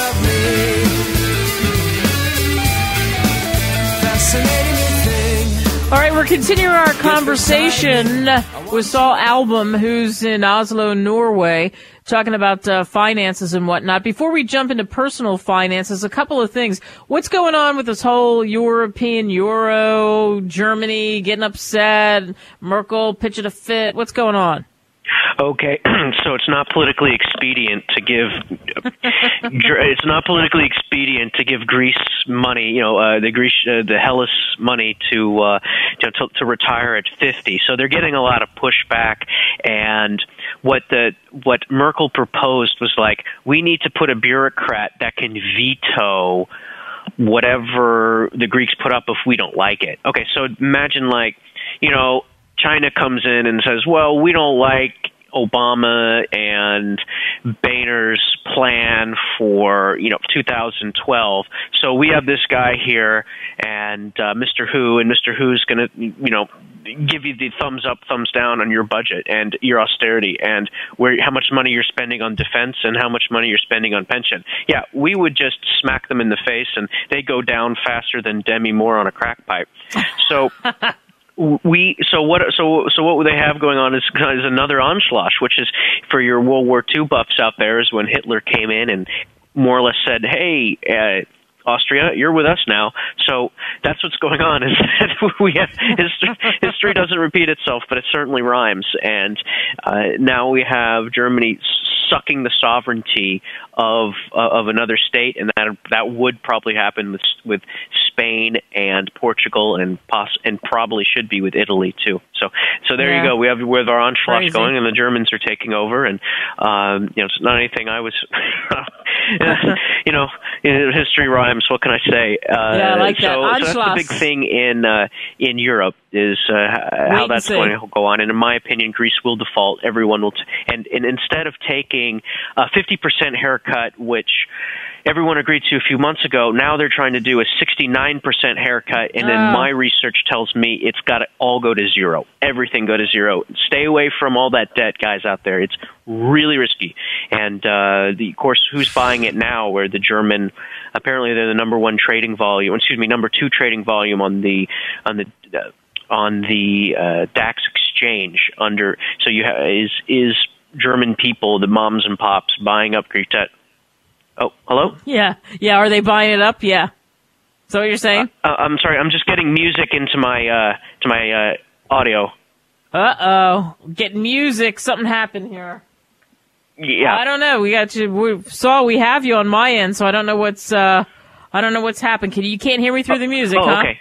of me. Fascinating thing. All right, we're continuing our conversation with Saul Albom, who's in Oslo, Norway, talking about finances and whatnot. Before we jump into personal finances, a couple of things. What's going on with this whole European Euro, Germany getting upset, Merkel pitching a fit? What's going on? Okay, so it's not politically expedient to give Greece money, the Hellas money to retire at 50. So they're getting a lot of pushback, and what Merkel proposed was like, we need to put a bureaucrat that can veto whatever the Greeks put up if we don't like it. Okay, so imagine China comes in and says, well, we don't like Obama and Boehner's plan for 2012. So we have this guy here and Mr. Who's going to give you the thumbs up, thumbs down on your budget and your austerity and how much money you're spending on defense and how much money you're spending on pension. Yeah, we would just smack them in the face and they go down faster than Demi Moore on a crack pipe. So. What they have going on is another onslaught, which is for your World War II buffs out there, is when Hitler came in and more or less said, hey, Austria, you're with us now. So that's what's going on, is that we have history doesn't repeat itself, but it certainly rhymes. And now we have Germany sucking the sovereignty of another state, and that would probably happen with Spain and Portugal and probably should be with Italy too. So there you go. We have our onslaught going, and the Germans are taking over. And it's not anything I was. History rhymes. What can I say? I like that. So that's the big thing in Europe is how that's going to go on. And in my opinion, Greece will default. Everyone will, and instead of taking a 50% haircut, which everyone agreed to a few months ago, now they're trying to do a 69% haircut, and then my research tells me it's got to all go to zero. Everything go to zero. Stay away from all that debt, guys out there. It's really risky. And of course, who's buying it now? Where the German, apparently they're the number two trading volume on the DAX exchange. So you is German people, the moms and pops, buying up Greek debt. Oh, hello? Yeah. Are they buying it up? Yeah. Is that what you're saying? I'm sorry. I'm just getting music into my audio. Uh-oh. Getting music. Something happened here. Yeah. I don't know. We have you on my end, so I don't know what's happened. You can't hear me through the music, huh? Okay.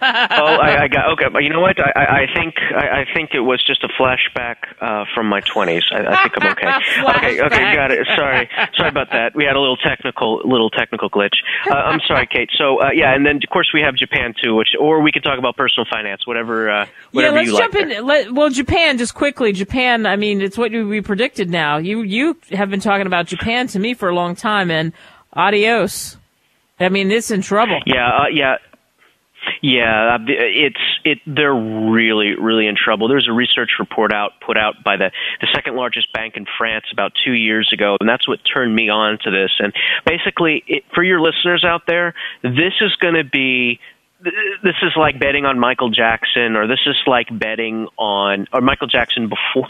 I got okay. But you know what? I think it was just a flashback from my 20s. I think I'm okay. Okay, got it. Sorry about that. We had a little technical glitch. I'm sorry, Kate. So and then of course we have Japan too, or we could talk about personal finance, whatever. Let's you jump like in. Well, Japan, just quickly. Japan. I mean, it's what we predicted. Now you have been talking about Japan to me for a long time, and adios. I mean, it's in trouble. Yeah, they're really, really in trouble. There's a research report put out by the second largest bank in France about 2 years ago, and that's what turned me on to this. And basically, for your listeners out there, this is like betting on Michael Jackson, or this is like betting on Michael Jackson before.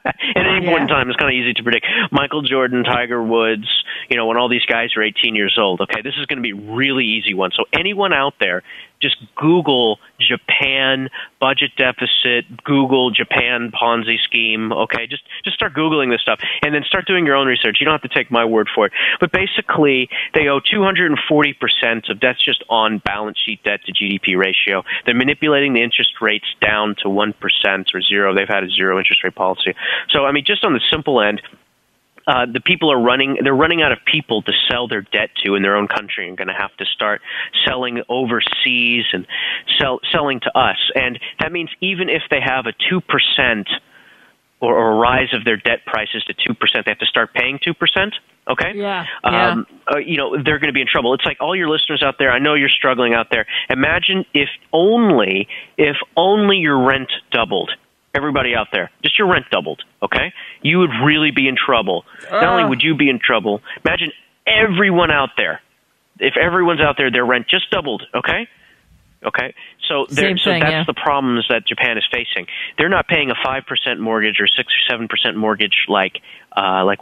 At any point in time, it's kind of easy to predict. Michael Jordan, Tiger Woods, when all these guys are 18 years old. Okay, this is going to be a really easy one. So anyone out there, just Google Japan budget deficit, Google Japan Ponzi scheme. Okay, just start Googling this stuff, and then start doing your own research. You don't have to take my word for it. But basically, they owe 240% of that's just on balance sheet debt to GDP ratio. They're manipulating the interest rates down to 1% or zero. They've had a zero interest rate policy. So I mean, just on the simple end. The people they're running out of people to sell their debt to in their own country, and going to have to start selling overseas and selling to us. And that means even if they have a 2% or a rise of their debt prices to 2%, they have to start paying 2%. Okay? Yeah. They're going to be in trouble. It's like all your listeners out there, I know you're struggling out there. Imagine if only your rent doubled. Everybody out there, just your rent doubled, okay? You would really be in trouble. Not only would you be in trouble, imagine everyone out there, if everyone's out there, their rent just doubled, okay? Okay, so that's the problems that Japan is facing. They're not paying a 5% mortgage or 6 or 7% mortgage like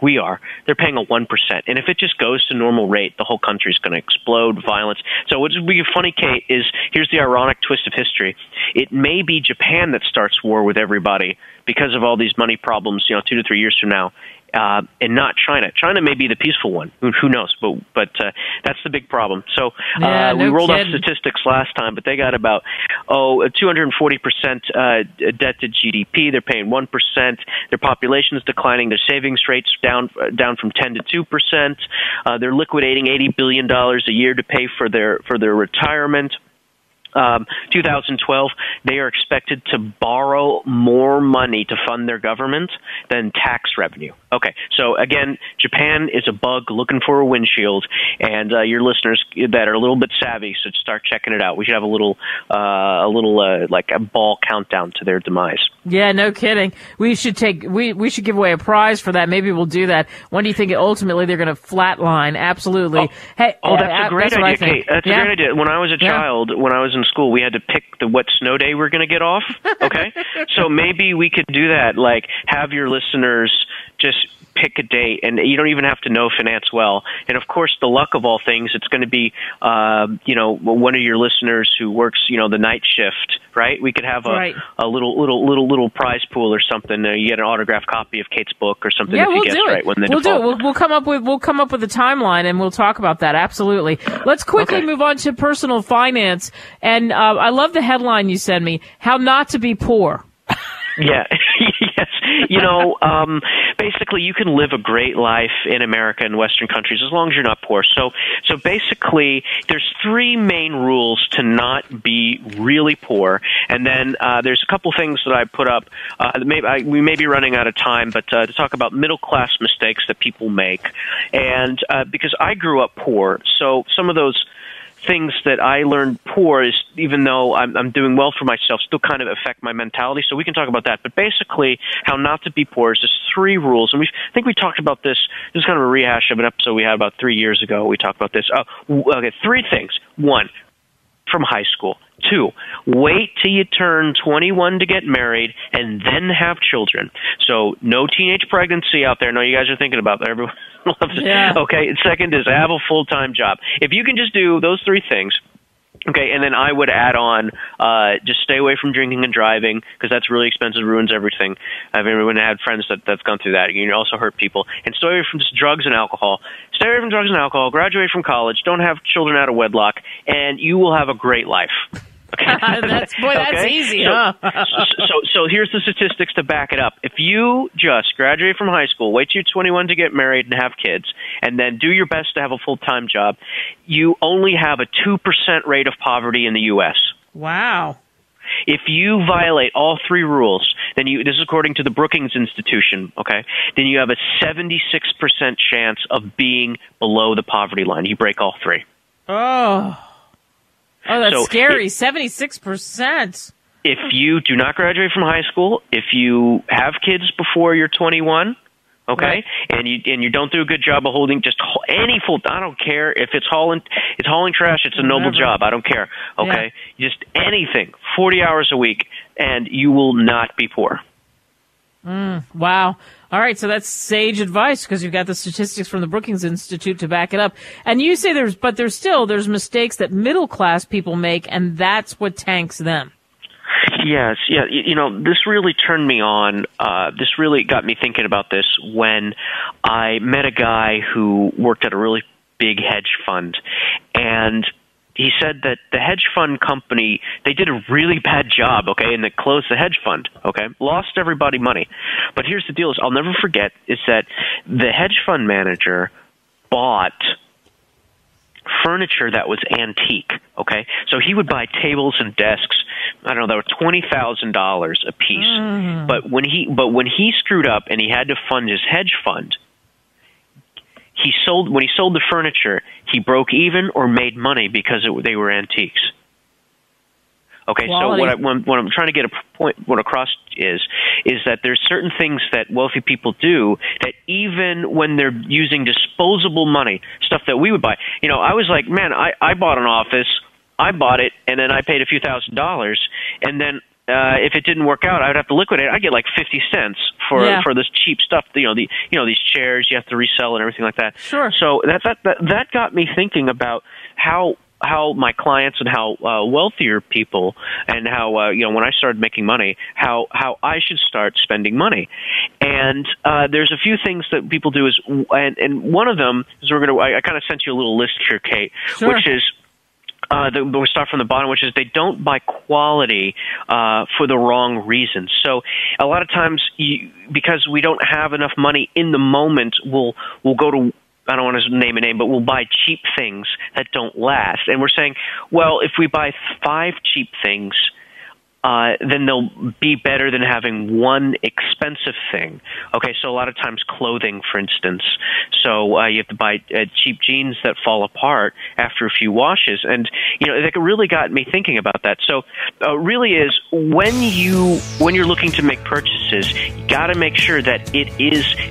we are. They're paying a 1%, and if it just goes to normal rate, the whole country is going to explode. Violence. So what's be funny, Kate, is here's the ironic twist of history. It may be Japan that starts war with everybody because of all these money problems. 2 to 3 years from now. And not China. China may be the peaceful one. Who knows? But that's the big problem. So we rolled up statistics last time, but they got about 240% debt to GDP. They're paying 1%. Their population is declining. Their savings rates down from 10 to 2%. They're liquidating $80 billion a year to pay for their retirement. 2012, they are expected to borrow more money to fund their government than tax revenue. Okay, so again, Japan is a bug looking for a windshield, and your listeners that are a little bit savvy should start checking it out. We should have a little like a ball countdown to their demise. Yeah, no kidding. We should give away a prize for that. Maybe we'll do that. When do you think ultimately they're going to flatline? Absolutely. That's a great idea, Kate. That's a great idea. When I was a child, when I was in school, we had to pick what snow day we're going to get off. Okay, so maybe we could do that. Like, have your listeners just pick a date, and you don't even have to know finance well. And of course, the luck of all things, it's going to be, one of your listeners who works, the night shift, right? We could have a little prize pool or something. You get an autographed copy of Kate's book or something. Yeah, if you guess right when they default. Do it. We'll come up with a timeline, and we'll talk about that. Absolutely. Let's quickly move on to personal finance. And I love the headline you sent me: "How Not to Be Poor." Yeah, yes. Basically, you can live a great life in America and Western countries as long as you're not poor. So basically, there's 3 main rules to not be really poor, and then there's a couple things that I put up. We may be running out of time, but to talk about middle class mistakes that people make, and because I grew up poor, so some of those things that I learned poor is, even though I'm doing well for myself, still kind of affect my mentality. So we can talk about that. But basically, how not to be poor is just 3 rules. And I think we talked about this. This is kind of a rehash of an episode we had about 3 years ago. We talked about this. 3 things. 1, from high school. 2, wait till you turn 21 to get married and then have children. So no teenage pregnancy out there. I know you guys are thinking about that. Everyone loves it. Yeah. Okay. And 2nd is have a full-time job. If you can just do those 3 things, okay, and then I would add on, just stay away from drinking and driving, because that's really expensive, ruins everything. I've had friends that's gone through that. You can also hurt people. And stay away from just drugs and alcohol. Stay away from drugs and alcohol, graduate from college, don't have children out of wedlock, and you will have a great life. Okay. That's easy, huh? So here's the statistics to back it up. If you just graduate from high school, wait till you're 21 to get married and have kids, and then do your best to have a full-time job, you only have a 2% rate of poverty in the U.S. Wow. If you violate all 3 rules, then this is according to the Brookings Institution, okay, then you have a 76% chance of being below the poverty line. You break all 3. Oh, that's scary. 76%. If you do not graduate from high school, if you have kids before you're 21, okay, right, and you don't do a good job of holding just any full, I don't care if it's hauling trash, it's a noble job, I don't care, okay, just anything, 40 hours a week, and you will not be poor. Wow. All right, so that's sage advice, because you've got the statistics from the Brookings Institute to back it up. And you say there's mistakes that middle class people make, and that's what tanks them. Yes, yeah. This really turned me on. This really got me thinking about this when I met a guy who worked at a really big hedge fund, and he said that the hedge fund company, they did a really bad job, okay, and they closed the hedge fund, okay, lost everybody money. But here's the deal, I'll never forget, is that the hedge fund manager bought furniture that was antique, okay? So he would buy tables and desks, I don't know, that were $20,000 a piece. But when he screwed up and he had to fund his hedge fund, when he sold the furniture, he broke even or made money because they were antiques. Okay, Quality. so what I'm trying to get a point across is that there's certain things that wealthy people do that even when they're using disposable money, stuff that we would buy. I was like, man, I bought an office, I bought it, and then I paid a few $1,000s, and then if it didn't work out, I would have to liquidate it. I get like 50 cents for this cheap stuff. These chairs you have to resell and everything like that. Sure. So that got me thinking about how my clients and how wealthier people and how when I started making money, how I should start spending money. And there's a few things that people do and one of them is I kind of sent you a little list here, Kate, sure. which is. We'll start from the bottom, which is they don't buy quality for the wrong reasons. So a lot of times, because we don't have enough money in the moment, we'll go to, I don't want to name a name, but we'll buy cheap things that don't last. And we're saying, well, if we buy 5 cheap things, then they'll be better than having one expensive thing. Okay, so a lot of times clothing, for instance. So you have to buy cheap jeans that fall apart after a few washes. And, that really got me thinking about that. So really is when you're looking to make purchases, you got to make sure that if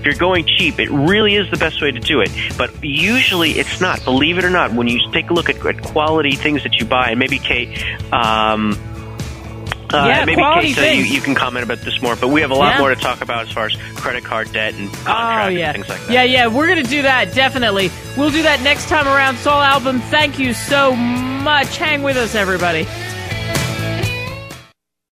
you're going cheap, it really is the best way to do it. But usually it's not. Believe it or not, when you take a look at quality things that you buy, and maybe Kate, maybe quality Kate, you can comment about this more, but we have a lot more to talk about as far as credit card debt and contract and things like that. Yeah, we're going to do that, definitely. We'll do that next time around. Saul Albom, thank you so much. Hang with us, everybody.